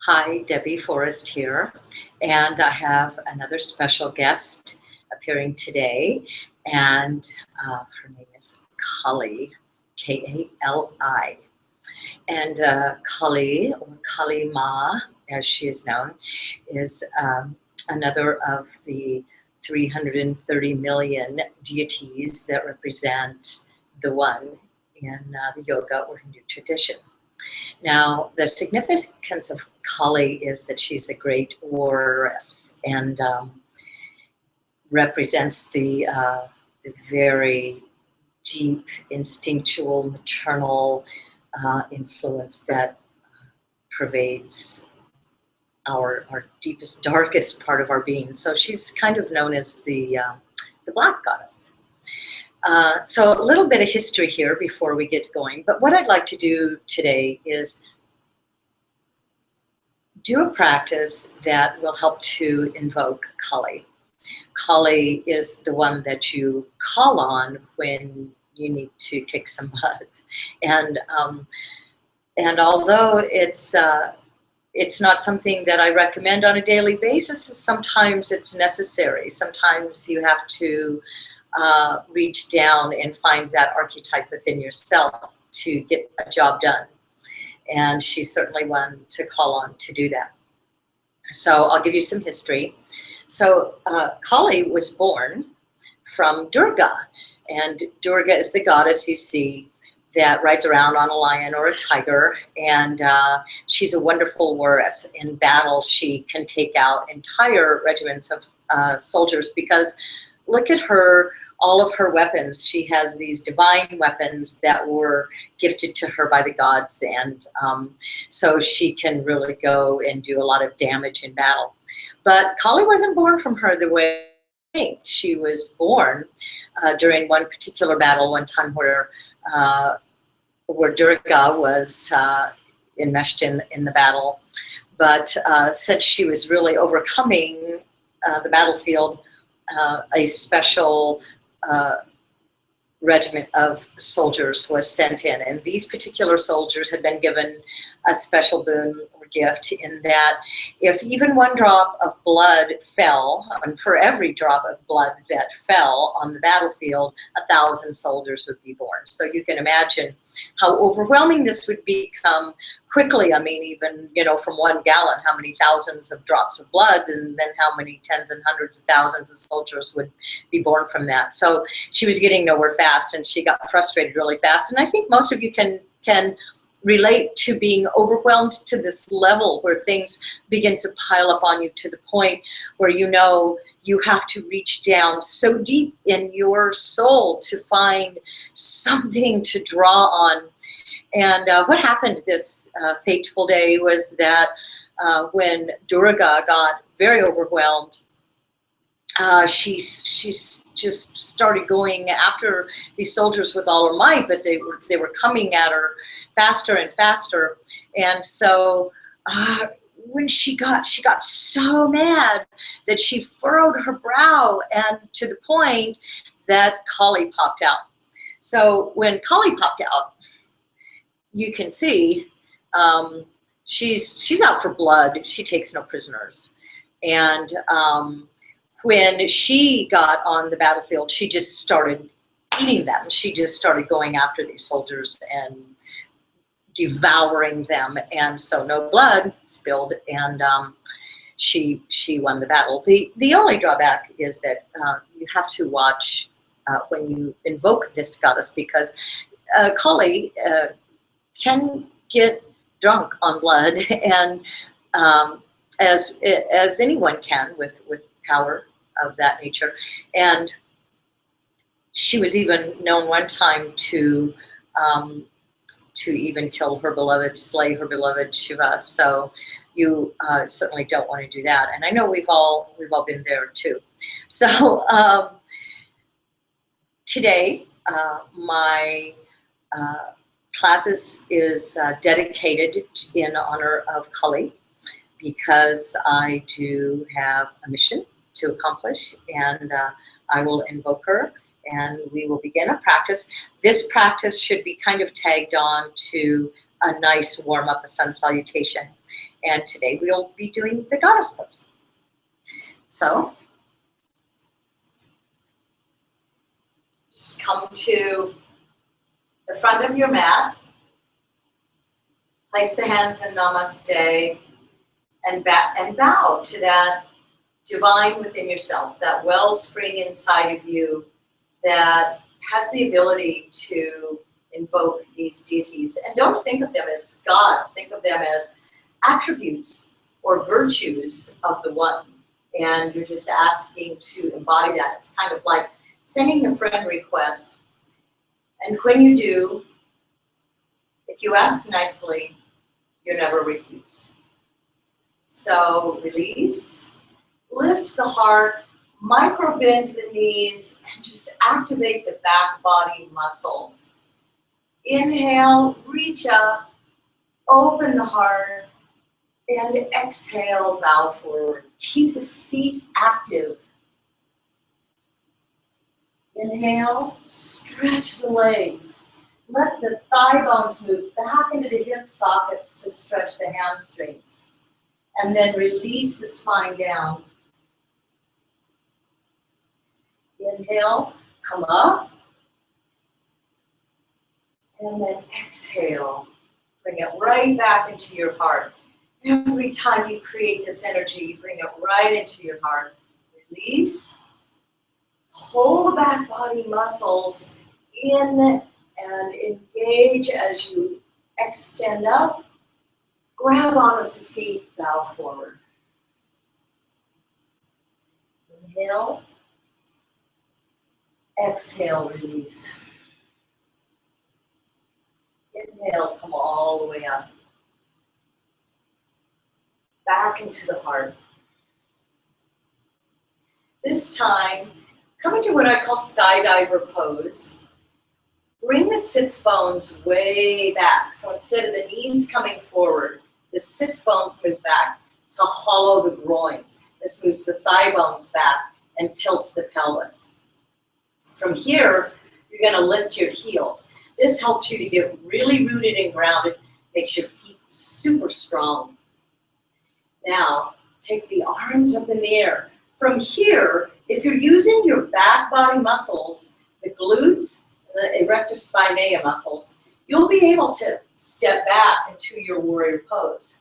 Hi, Debbie Forrest here, and I have another special guest appearing today, and her name is Kali, Kali. And Kali, or Kali Ma, as she is known, is another of the 330 million deities that represent the One in the yoga or Hindu tradition. Now, the significance of Kali is that she's a great warrioress and represents the very deep, instinctual, maternal influence that pervades our deepest, darkest part of our being. So she's kind of known as the Black Goddess. So a little bit of history here before we get going, but what I'd like to do today is do a practice that will help to invoke Kali. Kali is the one that you call on when you need to kick some butt. And although it's not something that I recommend on a daily basis, sometimes it's necessary. Sometimes you have to reach down and find that archetype within yourself to get a job done. And she's certainly one to call on to do that. So I'll give you some history. So Kali was born from Durga, and Durga is the goddess you see that rides around on a lion or a tiger, and she's a wonderful warrioress. In battle, she can take out entire regiments of soldiers because look at her, all of her weapons. She has these divine weapons that were gifted to her by the gods, and so she can really go and do a lot of damage in battle. But Kali wasn't born from her the way I think. She was born during one particular battle, one time where Durga was enmeshed in the battle. But since she was really overcoming the battlefield, a special regiment of soldiers was sent in, and these particular soldiers had been given a special boon or gift in that if even one drop of blood fell, and for every drop of blood that fell on the battlefield, 1,000 soldiers would be born. So you can imagine how overwhelming this would become quickly. I mean, even, from 1 gallon, how many thousands of drops of blood, and then how many tens and hundreds of thousands of soldiers would be born from that. So she was getting nowhere fast, and she got frustrated really fast. And I think most of you can relate to being overwhelmed to this level where things begin to pile up on you to the point where you have to reach down so deep in your soul to find something to draw on. And what happened this fateful day was that when Durga got very overwhelmed, she just started going after these soldiers with all her might, but they were coming at her faster and faster. And so when she got so mad that she furrowed her brow, and to the point that Kali popped out. So when Kali popped out, you can see she's out for blood. She takes no prisoners. And when she got on the battlefield, she just started eating them. She just started going after these soldiers and devouring them. And so no blood spilled, and she won the battle. The only drawback is that you have to watch when you invoke this goddess, because Kali can get drunk on blood, and as anyone can with power of that nature. And she was even known one time to even kill her beloved, slay her beloved Shiva. So you certainly don't want to do that. And I know we've all been there too. So today my classes is dedicated in honor of Kali, because I do have a mission to accomplish, and I will invoke her, and we will begin a practice. This practice should be kind of tagged on to a nice warm-up, a sun salutation. And today we'll be doing the goddess pose. So just come to the front of your mat, place the hands in namaste, and bow to that divine within yourself, that wellspring inside of you that has the ability to invoke these deities. And don't think of them as gods, think of them as attributes or virtues of the one. And you're just asking to embody that. It's kind of like sending a friend request. And when you do, if you ask nicely, you're never refused. So release, lift the heart, micro bend the knees, and just activate the back body muscles. Inhale, reach up, open the heart, and exhale, bow forward. Keep the feet active. Inhale, stretch the legs. Let the thigh bones move back into the hip sockets to stretch the hamstrings. And then release the spine down. Inhale, come up. And then exhale. Bring it right back into your heart. Every time you create this energy, you bring it right into your heart. Release. Pull the back body muscles in and engage as you extend up. Grab on with the feet, bow forward. Inhale. Exhale, release. Inhale, come all the way up. Back into the heart. This time, come into what I call skydiver pose. Bring the sits bones way back. So instead of the knees coming forward, the sits bones move back to hollow the groins. This moves the thigh bones back and tilts the pelvis. From here, you're going to lift your heels. This helps you to get really rooted and grounded, makes your feet super strong. Now, take the arms up in the air. From here, if you're using your back body muscles, the glutes, the erector spinae muscles, you'll be able to step back into your warrior pose.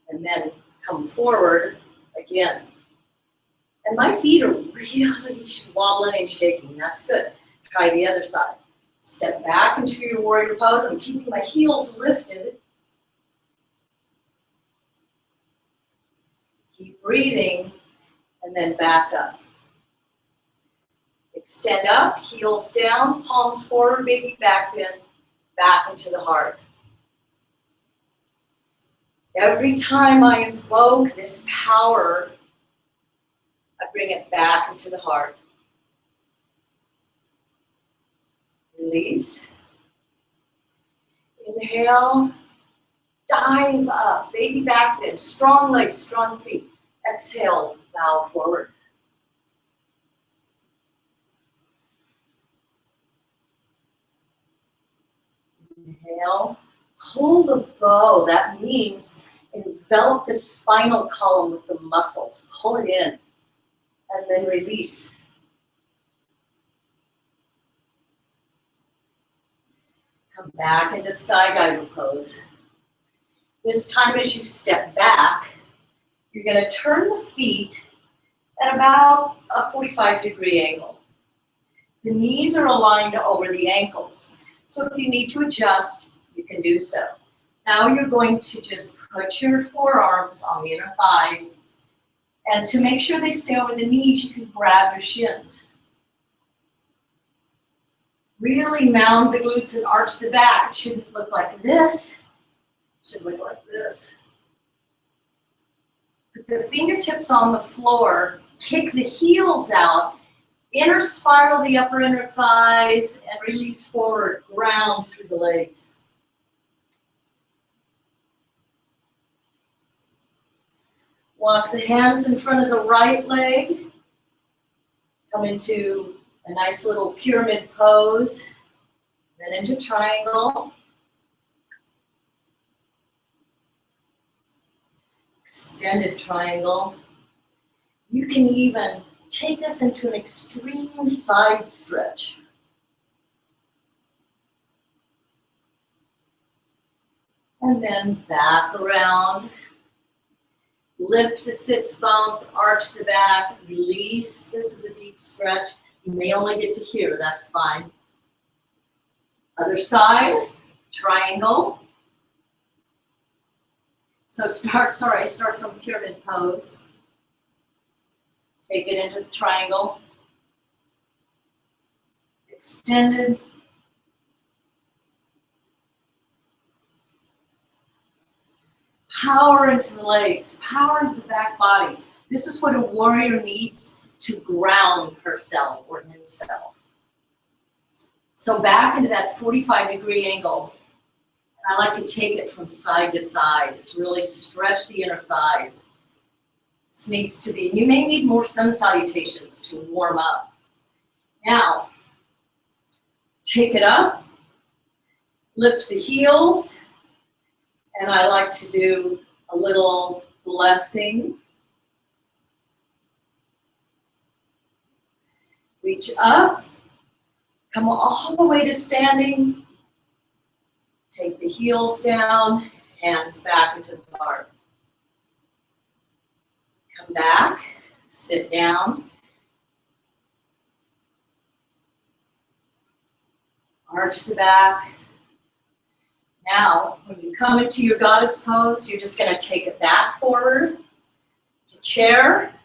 And then come forward again. And my feet are really wobbling and shaking. That's good. Try the other side. Step back into your warrior pose. I'm keeping my heels lifted. Keep breathing, and then back up. Extend up, heels down, palms forward, baby back bend, back into the heart. Every time I invoke this power, I bring it back into the heart. Release. Inhale. Dive up. Baby back bend. Strong legs, strong feet. Exhale. Bow forward. Inhale. Pull the bow. That means envelop the spinal column with the muscles. Pull it in. And then release. Come back into skydiver pose. This time as you step back, you're going to turn the feet at about a 45-degree angle. The knees are aligned over the ankles. So if you need to adjust, you can do so. Now you're going to just put your forearms on the inner thighs. And to make sure they stay over the knees, you can grab your shins. Really mound the glutes and arch the back. It shouldn't look like this. It should look like this. Put the fingertips on the floor. Kick the heels out. Inner spiral the upper inner thighs and release forward. Ground through the legs. Walk the hands in front of the right leg. Come into a nice little pyramid pose. Then into triangle. extended triangle. You can even take this into an extreme side stretch. And then back around. Lift the sits bones, arch the back, release. This is a deep stretch. You may only get to here, that's fine. Other side, triangle. So start from pyramid pose. Take it into the triangle. Extended. Power into the legs, power into the back body. This is what a warrior needs to ground herself or himself. So back into that 45-degree angle. And I like to take it from side to side. Just really stretch the inner thighs. This needs to be, you may need more sun salutations to warm up. Now, take it up, lift the heels, and I like to do a little blessing. Reach up, come all the way to standing. Take the heels down, hands back into the heart. Come back, sit down. Arch the back. Now, when you come into your goddess pose, you're just going to take it back forward to chair,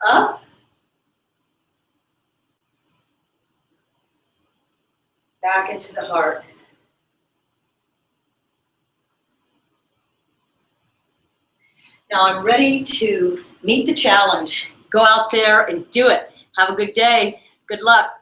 up, back into the heart. Now I'm ready to meet the challenge. Go out there and do it. Have a good day. Good luck.